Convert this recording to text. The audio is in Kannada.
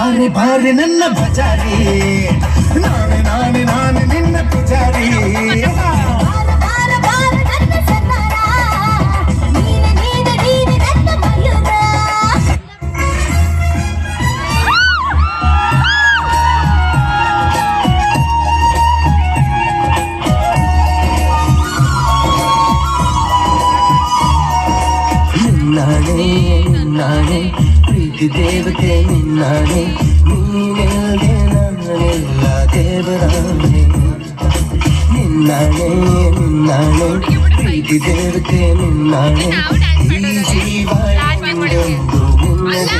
ಬಾರೆ ಬಾರೆ ನನ್ನ ಬಜಾರಿ ನಾನೇ ನಾನೇ ನಾನೇ ನಿನ್ನ ಪೂಜಾರಿ ನಿನ್ನಾಣೆ ನಿನ್ನಾಣೆ ಪ್ರೀತಿ ದೇವತೆ ನಿನ್ನಾಣೆ ನೀನೆಲ್ಲದೆ ನಾನೆಲ್ಲ ದೇವರಾಣೆ ನಿನ್ನಾಣೆ ನಿನ್ನಾಣೆ ಪ್ರೀತಿ ದೇವತೆ ನಿನ್ನಾಣೆ ಈ ಜೀವ ಎಂದೆಂದೂ ನಿನ್ನದೇ